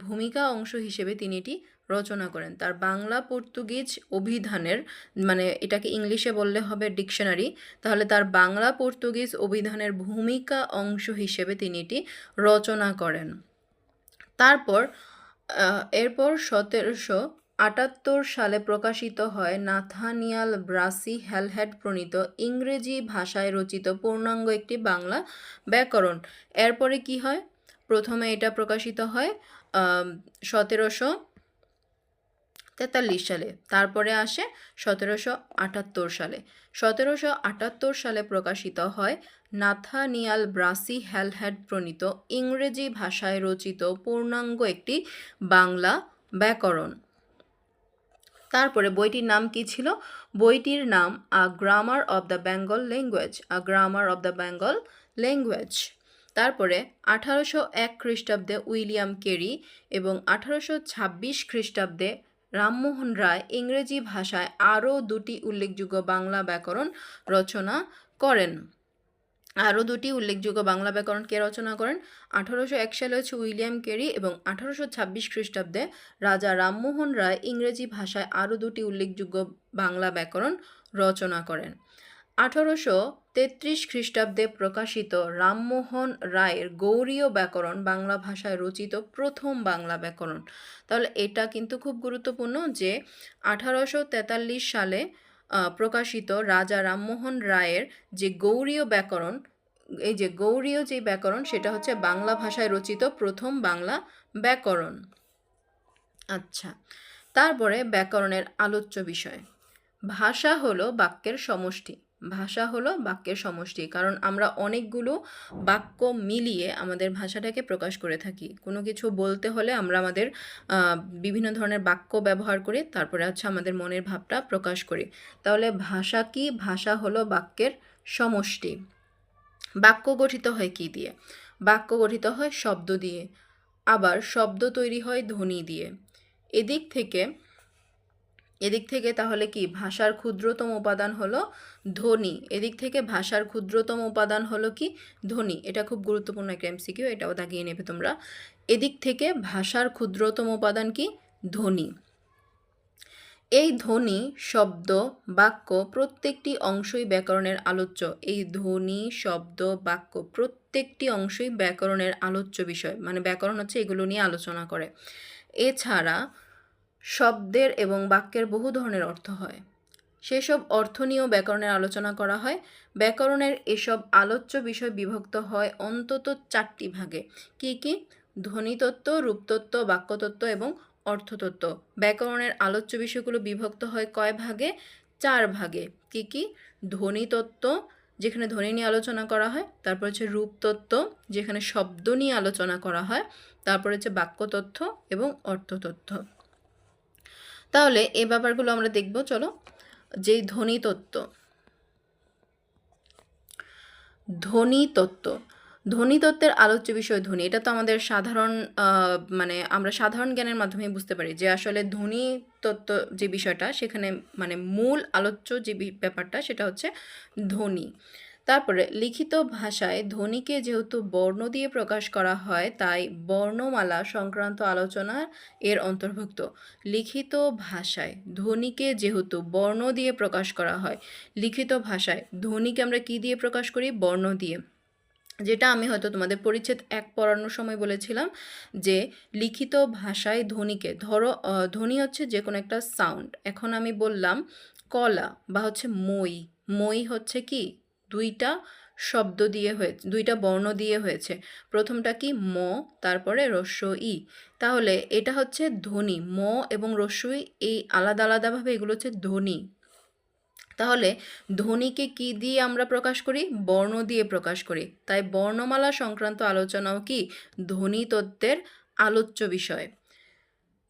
ভূমিকা অংশ হিসেবে তিনি এটি রচনা করেন। তার বাংলা পর্তুগিজ অভিধানের, মানে এটাকে ইংলিশে বললে হবে ডিকশনারি, তাহলে তার বাংলা পর্তুগিজ অভিধানের ভূমিকা অংশ হিসেবে তিনি এটি রচনা করেন। তারপর এরপর 1778 সালে প্রকাশিত হয় নাথানিয়াল ব্রাসি হ্যালহেড প্রণীত ইংরেজি ভাষায় রচিত পূর্ণাঙ্গ একটি বাংলা ব্যাকরণ। এরপরে কি হয়? প্রথমে এটা প্রকাশিত হয় 1743 সালে, তারপরে আসে 1778 সালে। 1778 সালে প্রকাশিত হয় নাথানিয়াল ব্রাসি হ্যালহেড প্রণীত ইংরেজি ভাষায় রচিত পূর্ণাঙ্গ একটি বাংলা ব্যাকরণ। তারপরে বইটির নাম কি ছিল? বইটির নাম a grammar of the Bengal language, a grammar of the Bengal language. তারপরে 1801 খ্রিস্টাব্দে উইলিয়াম কেরি এবং 1826 খ্রিস্টাব্দে রামমোহন রায় ইংরেজি ভাষায় আরও দুটি উল্লেখযোগ্য বাংলা ব্যাকরণ রচনা করেন। আরও দুটি উল্লেখযোগ্য বাংলা ব্যাকরণ কে রচনা করেন? 1801 সালে হচ্ছে উইলিয়াম কেরি এবং 1826 খ্রিস্টাব্দে রাজা রামমোহন রায় ইংরেজি ভাষায় আরও দুটি উল্লেখযোগ্য বাংলা ব্যাকরণ রচনা করেন। 1833 খ্রিস্টাব্দে প্রকাশিত রামমোহন রায়ের গৌড়ীয় ব্যাকরণ বাংলা ভাষায় রচিত প্রথম বাংলা ব্যাকরণ। তাহলে এটা কিন্তু খুব গুরুত্বপূর্ণ যে 1843 সালে প্রকাশিত রাজা রামমোহন রায়ের যে গৌড়ীয় ব্যাকরণ, এই যে গৌড়ীয় যে ব্যাকরণ সেটা হচ্ছে বাংলা ভাষায় রচিত প্রথম বাংলা ব্যাকরণ। আচ্ছা, তারপরে ব্যাকরণের আলোচ্য বিষয়। ভাষা হলো বাক্যের সমষ্টি। ভাষা হলো বাক্যের সমষ্টি। কারণ আমরা অনেকগুলো বাক্য মিলিয়ে আমাদের ভাষাটাকে প্রকাশ করে থাকি। কোনো কিছু বলতে হলে আমরা আমাদের বিভিন্ন ধরনের বাক্য ব্যবহার করি, তারপরে হচ্ছে আমাদের মনের ভাবটা প্রকাশ করি। তাহলে ভাষা কি? ভাষা হলো বাক্যের সমষ্টি। বাক্য গঠিত হয় কি দিয়ে? বাক্য গঠিত হয় শব্দ দিয়ে। আবার শব্দ তৈরি হয় ধ্বনি দিয়ে। এদিক থেকে এদিক থেকে তাহলে কি ভাষার ক্ষুদ্রতম উপাদান হলো ধ্বনি। এদিক থেকে ভাষার ক্ষুদ্রতম উপাদান হলো কি? ধ্বনি। এটা খুব গুরুত্বপূর্ণ একটা এমসিকিউ, এটাও দাগিয়ে নেবে তোমরা। এদিক থেকে ভাষার ক্ষুদ্রতম উপাদান কি? ধ্বনি। এই ধ্বনি, শব্দ, বাক্য প্রত্যেকটি অংশই ব্যাকরণের আলোচ্য। এই ধ্বনি, শব্দ, বাক্য প্রত্যেকটি অংশই ব্যাকরণের আলোচ্য বিষয়। মানে ব্যাকরণ হচ্ছে এগুলো নিয়ে আলোচনা করে। এছাড়া শব্দের এবং বাক্যের বহু ধরনের অর্থ হয়। সেসব অর্থ নিয়েও ব্যাকরণের আলোচনা করা হয়। ব্যাকরণের এসব আলোচ্য বিষয় বিভক্ত হয় অন্তত 4টি ভাগে। কি কি? ধ্বনিতত্ত্ব, রূপতত্ত্ব, বাক্যতত্ত্ব এবং অর্থতত্ত্ব। ব্যাকরণের আলোচ্য বিষয়গুলো বিভক্ত হয় কয় ভাগে? 4 ভাগে। কি কি? ধ্বনিতত্ত্ব, যেখানে ধ্বনি নিয়ে আলোচনা করা হয়। তারপর হচ্ছে রূপতত্ত্ব, যেখানে শব্দ নিয়ে আলোচনা করা হয়। তারপর হচ্ছে বাক্যতত্ত্ব এবং অর্থতত্ত্ব। তাহলে এই ব্যাপারগুলো আমরা দেখব। চলো, যেই ধ্বনিতত্ত্ব। ধ্বনিতত্ত্ব, ধ্বনিতত্ত্বের আলোচ্য বিষয় ধ্বনি। এটা তো আমাদের সাধারণ মানে আমরা সাধারণ জ্ঞানের মাধ্যমে বুঝতে পারি যে আসলে ধ্বনিতত্ত্ব যে বিষয়টা, সেখানে মানে মূল আলোচ্য যে ব্যাপারটা সেটা হচ্ছে ধ্বনি। তারপরে লিখিত ভাষায় ধ্বনিকে যেহেতু বর্ণ দিয়ে প্রকাশ করা হয়, তাই বর্ণমালা সংক্রান্ত আলোচনা এর অন্তর্ভুক্ত। লিখিত ভাষায় ধ্বনিকে যেহেতু বর্ণ দিয়ে প্রকাশ করা হয়, লিখিত ভাষায় ধ্বনিকে আমরা কি দিয়ে প্রকাশ করি? বর্ণ দিয়ে। যেটা আমি হয়তো তোমাদের পরিচ্ছেদ 1 পড়ানোর সময় বলেছিলাম যে লিখিত ভাষায় ধ্বনিকে, ধরো ধ্বনি হচ্ছে যে কোনো একটা সাউন্ড। এখন আমি বললাম কলা বা হচ্ছে মই। মই হচ্ছে কি? 2টা শব্দ দিয়ে হয়েছে, 2টা বর্ণ দিয়ে হয়েছে। প্রথমটা কি? ম, তারপরে হ্রস্ব ই। তাহলে এটা হচ্ছে ধ্বনি। ম এবং হ্রস্ব ই, এই আলাদা আলাদাভাবে এগুলো হচ্ছে ধ্বনি। তাহলে ধ্বনিকে কি দিয়ে আমরা প্রকাশ করি? বর্ণ দিয়ে প্রকাশ করি। তাই বর্ণমালা সংক্রান্ত আলোচনাও কি? ধ্বনিতত্ত্বের আলোচ্য বিষয়।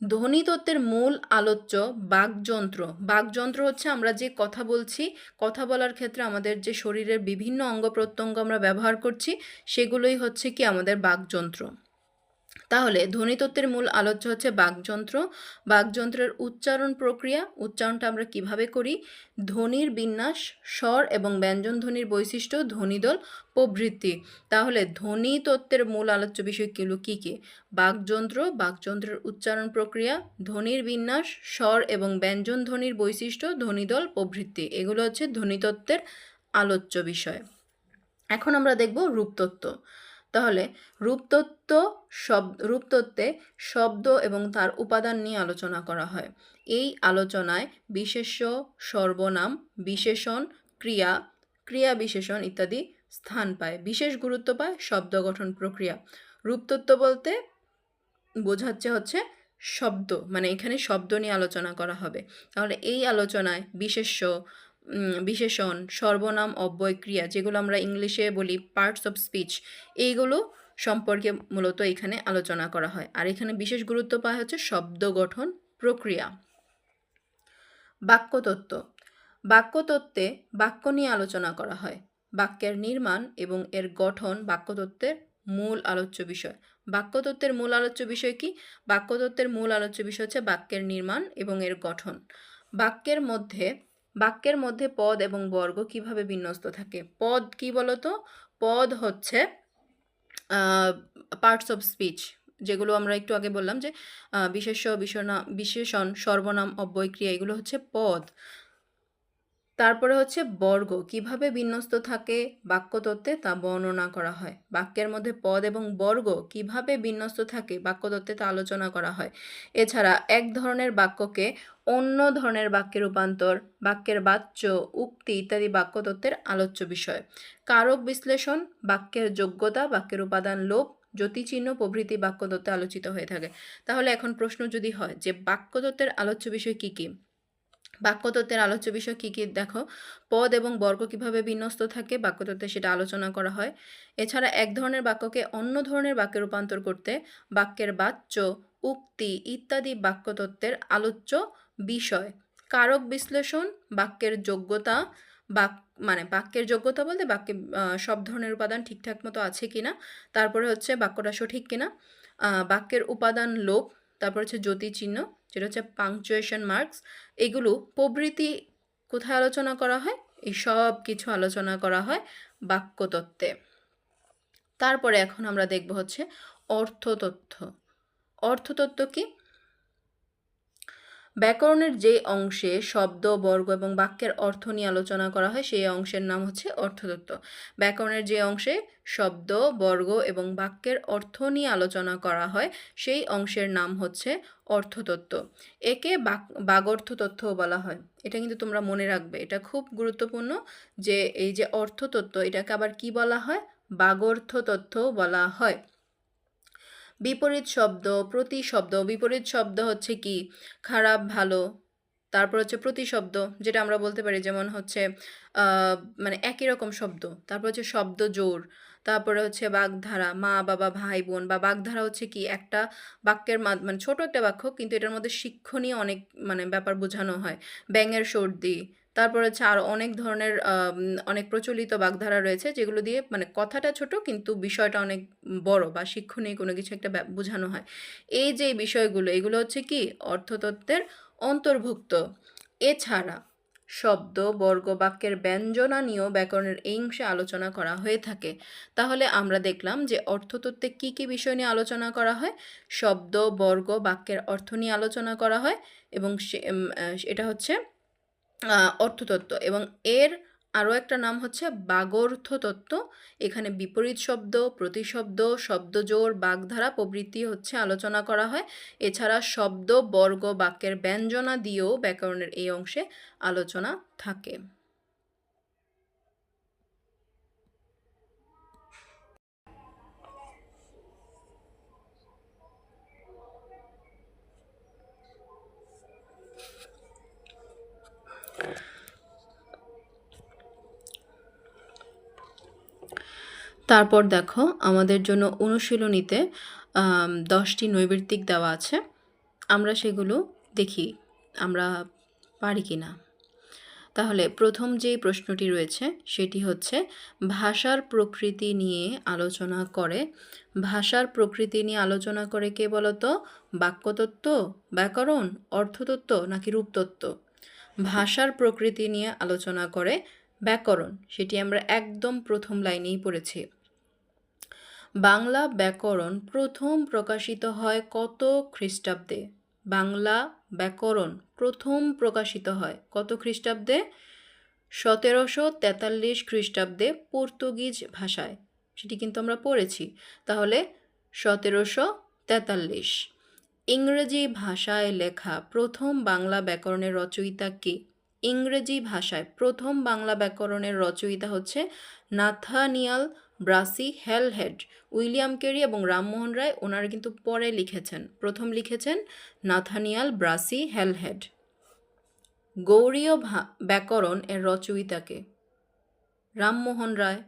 ধ্বনিতত্ত্বের মূল আলোচ্য বাকযন্ত্র। বাকযন্ত্র হচ্ছে আমরা যে কথা বলছি, কথা বলার ক্ষেত্রে আমাদের যে শরীরের বিভিন্ন অঙ্গ প্রত্যঙ্গ আমরা ব্যবহার করছি, সেগুলোই হচ্ছে কি? আমাদের বাকযন্ত্র। তাহলে ধ্বনিতত্ত্বের মূল আলোচ্য হচ্ছে বাকযন্ত্র। বাকযন্ত্রের উচ্চারণ প্রক্রিয়া। উচ্চারণটা আমরা কিভাবে করি? ধ্বনির বিন্যাস, স্বর এবং ব্যঞ্জন ধ্বনির বৈশিষ্ট্য, ধ্বনিদল, প্রভৃতি। তাহলে ধ্বনিতত্ত্বের মূল আলোচ্য বিষয়গুলো কী কী? বাকযন্ত্র, বাকযন্ত্রের উচ্চারণ প্রক্রিয়া, ধ্বনির বিন্যাস, স্বর এবং ব্যঞ্জন ধ্বনির বৈশিষ্ট্য, ধ্বনিদল, প্রভৃতি। এগুলো হচ্ছে ধ্বনিতত্ত্বের আলোচ্য বিষয়। এখন আমরা দেখব রূপতত্ত্ব। তাহলে রূপতত্ত্বে শব্দ এবং তার উপাদান নিয়ে আলোচনা করা হয়। এই আলোচনায় বিশেষ্য, সর্বনাম, বিশেষণ, ক্রিয়া, ক্রিয়া বিশেষণ ইত্যাদি স্থান পায়। বিশেষ গুরুত্ব পায় শব্দ গঠন প্রক্রিয়া। রূপতত্ত্ব বলতে বোঝাচ্ছে হচ্ছে শব্দ, মানে এখানে শব্দ নিয়ে আলোচনা করা হবে। তাহলে এই আলোচনায় বিশেষ্য, বিশেষণ, সর্বনাম, অব্যয়, ক্রিয়া, যেগুলো আমরা ইংলিশে বলি পার্টস অফ স্পিচ, এইগুলো সম্পর্কে মূলত এখানে আলোচনা করা হয়। আর এখানে বিশেষ গুরুত্ব পায় হচ্ছে শব্দ গঠন প্রক্রিয়া। বাক্যতত্ত্ব। বাক্যতত্ত্বে বাক্য নিয়ে আলোচনা করা হয়। বাক্যের নির্মাণ এবং এর গঠন বাক্যতত্ত্বের মূল আলোচ্য বিষয়। বাক্যতত্ত্বের মূল আলোচ্য বিষয় কি? বাক্যতত্ত্বের মূল আলোচ্য বিষয় হচ্ছে বাক্যের নির্মাণ এবং এর গঠন। বাক্যের মধ্যে পদ এবং বর্গ কিভাবে বিন্যস্ত থাকে? পদ কি বলতো? পদ হচ্ছে পার্টস অফ স্পিচ, যেগুলো আমরা একটু আগে বললাম যে বিশেষণ, সর্বনাম, অব্যয়, ক্রিয়া, এগুলো হচ্ছে পদ। তারপরে হচ্ছে বর্গ কিভাবে বিন্যস্ত থাকে বাক্যতত্ত্বে তা বর্ণনা করা হয়। বাক্যের মধ্যে পদ এবং বর্গ কিভাবে বিন্যস্ত থাকে বাক্যতত্ত্বে তা আলোচনা করা হয়। এছাড়া এক ধরনের বাক্যকে অন্য ধরনের বাক্যে রূপান্তর, বাক্যের বাচ্য, উক্তি ইত্যাদি বাক্যতত্ত্বের আলোচ্য বিষয়। কারক বিশ্লেষণ, বাক্যের যোগ্যতা, বাক্যের উপাদান লোপ, জ্যোতিচিহ্ন প্রভৃতি বাক্যতত্ত্বে আলোচিত হয়ে থাকে। তাহলে এখন প্রশ্ন যদি হয় যে বাক্যতত্ত্বের আলোচ্য বিষয় কী কী? বাক্যতত্ত্বের আলোচ্য বিষয় কী কী? দেখো, পদ এবং বর্গ কীভাবে বিন্যস্ত থাকে বাক্যতত্ত্বে সেটা আলোচনা করা হয়। এছাড়া এক ধরনের বাক্যকে অন্য ধরনের বাক্যে রূপান্তর করতে বাক্যের বাচ্য, উক্তি ইত্যাদি বাক্যতত্ত্বের আলোচ্য বিষয়। কারক বিশ্লেষণ, বাক্যের যোগ্যতা, বাক্যের যোগ্যতা বলতে বাক্যে সব ধরনের উপাদান ঠিকঠাক মতো আছে কিনা, তারপরে হচ্ছে বাক্যটা সঠিক কিনা, বাক্যের উপাদান লোপ, তারপর হচ্ছে জ্যোতিচিহ্ন যেটা হচ্ছে পাংচুয়েশন মার্কস, এগুলো প্রভৃতি কোথায় আলোচনা করা হয়? এই সব কিছু আলোচনা করা হয় বাক্যতত্ত্বে। তারপরে এখন আমরা দেখব হচ্ছে অর্থতত্ত্ব। অর্থতত্ত্ব কি? ব্যাকরণের যে অংশে শব্দ, বর্গ এবং বাক্যের অর্থ নিয়ে আলোচনা করা হয় সেই অংশের নাম হচ্ছে অর্থতত্ত্ব। ব্যাকরণের যে অংশে শব্দ, বর্গ এবং বাক্যের অর্থ নিয়ে আলোচনা করা হয় সেই অংশের নাম হচ্ছে অর্থতত্ত্ব। একে বাগর্থতত্ত্বও বলা হয়। এটা কিন্তু তোমরা মনে রাখবে, এটা খুব গুরুত্বপূর্ণ যে এই যে অর্থতত্ত্ব এটাকে আবার কি বলা হয়? বাগর্থতত্ত্বও বলা হয়। বিপরীত শব্দ, প্রতিশব্দ। বিপরীত শব্দ হচ্ছে কি? খারাপ, ভালো। তারপর হচ্ছে প্রতিশব্দ, যেটা আমরা বলতে পারি যেমন হচ্ছে মানে একই রকম শব্দ। তারপর হচ্ছে শব্দ জোড়। তারপরে হচ্ছে বাগধারা, মা, বাবা, ভাই, বোন। বা বাগধারা হচ্ছে কি? একটা বাক্যের মানে ছোট একটা বাক্য কিন্তু এটার মধ্যে শিক্ষণীয় অনেক ব্যাপার বোঝানো হয়। ব্যাঙের সর্দি। তারপর হচ্ছে আরও অনেক ধরনের অনেক প্রচলিত বাগধারা রয়েছে যেগুলো দিয়ে কথাটা ছোট কিন্তু বিষয়টা অনেক বড় বা শিক্ষণীয় কোনো কিছু একটা বোঝানো হয়। এই যে বিষয়গুলো এগুলো হচ্ছে কি? অর্থতত্ত্বের অন্তর্ভুক্ত। এছাড়া শব্দ, বর্গ, বাক্যের ব্যঞ্জনা নিয়েও ব্যাকরণের এই অংশে আলোচনা করা হয়ে থাকে। তাহলে আমরা দেখলাম যে অর্থতত্ত্বে কী কী বিষয় নিয়ে আলোচনা করা হয়? শব্দ, বর্গ, বাক্যের অর্থ নিয়ে আলোচনা করা হয় এবং এটা হচ্ছে অর্থতত্ত্ব। এবং এর আরও একটা নাম হচ্ছে বাগর্থতত্ত্ব। এখানে বিপরীত শব্দ, প্রতিশব্দ, শব্দজোড়, বাগধারা প্রভৃতি হচ্ছে আলোচনা করা হয়। এছাড়া শব্দ, বর্গ, বাক্যের ব্যঞ্জনা দিয়েও ব্যাকরণের এই অংশে আলোচনা থাকে। তারপর দেখো আমাদের জন্য অনুশীলনীতে 10টি নৈর্ব্যক্তিক দেওয়া আছে। আমরা সেগুলো দেখি আমরা পারি কি না। তাহলে প্রথম যেই প্রশ্নটি রয়েছে সেটি হচ্ছে ভাষার প্রকৃতি নিয়ে আলোচনা করে। ভাষার প্রকৃতি নিয়ে আলোচনা করে কে বলতো? বাক্যতত্ত্ব, ব্যাকরণ, অর্থতত্ত্ব নাকি রূপতত্ত্ব? ভাষার প্রকৃতি নিয়ে আলোচনা করে ব্যাকরণ, সেটি আমরা একদম প্রথম লাইনেই পড়েছি। বাংলা ব্যাকরণ প্রথম প্রকাশিত হয় কত খ্রিস্টাব্দে? বাংলা ব্যাকরণ প্রথম প্রকাশিত হয় কত খ্রিস্টাব্দে? 1743 খ্রিস্টাব্দে পর্তুগিজ ভাষায়। সেটি কিন্তু আমরা পড়েছি। তাহলে 1743। ইংরেজি ভাষায় লেখা প্রথম বাংলা ব্যাকরণের রচয়িতা কে? ইংরেজি ভাষায় প্রথম বাংলা ব্যাকরণের রচয়িতা হচ্ছে Nathaniel Brassey Halhed. William Carey এবং রামমোহন রায় ওনারা কিন্তু পরে লিখেছেন, প্রথম লিখেছেন নাথানিয়াল ব্রাসি হ্যালহেড। গৌড়ীয় ব্যাকরণ এর রচয়িতাকে? রামমোহন রায়।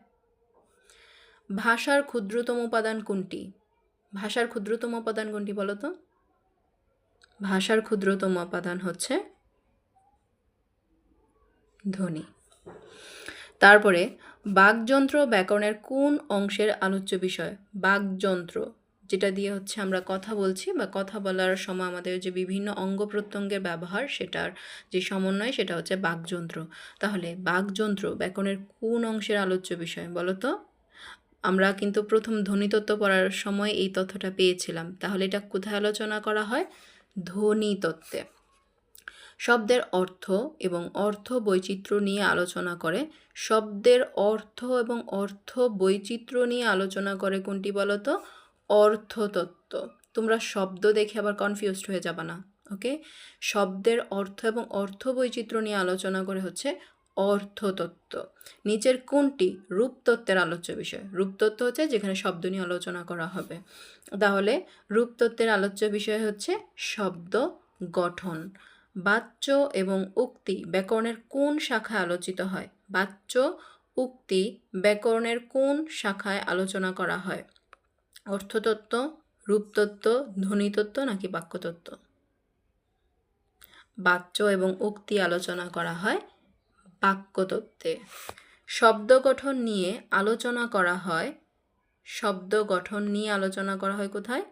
ভাষার ক্ষুদ্রতম উপাদান কোনটি? ভাষার ক্ষুদ্রতম উপাদান কোনটি বলো তো? ভাষার ক্ষুদ্রতম উপাদান হচ্ছে ধ্বনি। তারপরে বাকযন্ত্র ব্যাকরণের কোন অংশের আলোচ্য বিষয়? বাকযন্ত্র যেটা দিয়ে হচ্ছে আমরা কথা বলছি বা কথা বলার সময় আমাদের যে বিভিন্ন অঙ্গ প্রত্যঙ্গের ব্যবহার সেটার যে সমন্বয় সেটা হচ্ছে বাকযন্ত্র। তাহলে বাকযন্ত্র ব্যাকরণের কোন অংশের আলোচ্য বিষয় বলো তো? আমরা কিন্তু প্রথম ধ্বনিতত্ত্ব পড়ার সময় এই তথ্যটা পেয়েছিলাম। তাহলে এটা কোথায় আলোচনা করা হয়? ধ্বনিতত্ত্বে। শব্দের অর্থ এবং অর্থ বৈচিত্র্য নিয়ে আলোচনা করে। শব্দের অর্থ এবং অর্থ বৈচিত্র্য নিয়ে আলোচনা করে কোনটি বলো তো? অর্থতত্ত্ব। তোমরা শব্দ দেখে আবার কনফিউজড হয়ে যাবা না, ওকে? শব্দের অর্থ এবং অর্থ বৈচিত্র্য নিয়ে আলোচনা করে হচ্ছে অর্থতত্ত্ব। নিচের কোনটি রূপতত্ত্বের আলোচ্য বিষয়? রূপতত্ত্ব হচ্ছে যেখানে শব্দ নিয়ে আলোচনা করা হবে। তাহলে রূপতত্ত্বের আলোচ্য বিষয় হচ্ছে শব্দ গঠন। বাচ্য এবং উক্তি ব্যাকরণের কোন শাখায় আলোচিত হয়? বাচ্য, উক্তি ব্যাকরণের কোন শাখায় আলোচনা করা হয়? অর্থতত্ত্ব, রূপতত্ত্ব, ধ্বনিতত্ত্ব নাকি বাক্যতত্ত্ব? বাচ্য এবং উক্তি আলোচনা করা হয় বাক্যতত্ত্বে। শব্দ গঠন নিয়ে আলোচনা করা হয় কোথায়?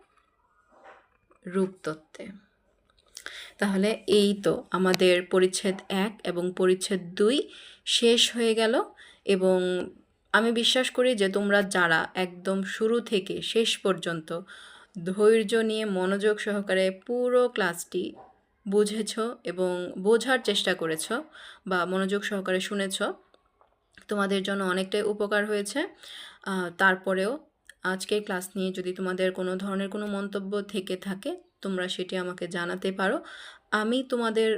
রূপতত্ত্বে। তাহলে এই তো আমাদের পরিচ্ছেদ 1 এবং পরিচ্ছেদ 2 শেষ হয়ে গেল, এবং আমি বিশ্বাস করি যে তোমরা যারা একদম শুরু থেকে শেষ পর্যন্ত ধৈর্য নিয়ে মনোযোগ সহকারে পুরো ক্লাসটি বুঝেছ এবং বোঝার চেষ্টা করেছ বা মনোযোগ সহকারে শুনেছ, তোমাদের জন্য অনেকটাই উপকার হয়েছে। তারপরেও আজকের ক্লাস নিয়ে যদি তোমাদের কোনো ধরনের কোনো মন্তব্য থেকে থাকে, তোমরা সেটি আমাকে জানাতে পারো। আমি তোমাদের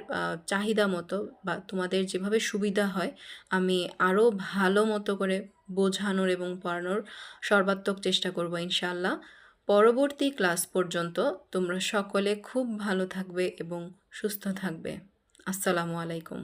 চাহিদা মতো বা তোমাদের যেভাবে সুবিধা হয় আমি আরও ভালো মতো করে বোঝানোর এবং পড়ানোর সর্বাত্মক চেষ্টা করব ইনশাআল্লাহ। পরবর্তী ক্লাস পর্যন্ত তোমরা সকলে খুব ভালো থাকবে এবং সুস্থ থাকবে। আসসালামু আলাইকুম।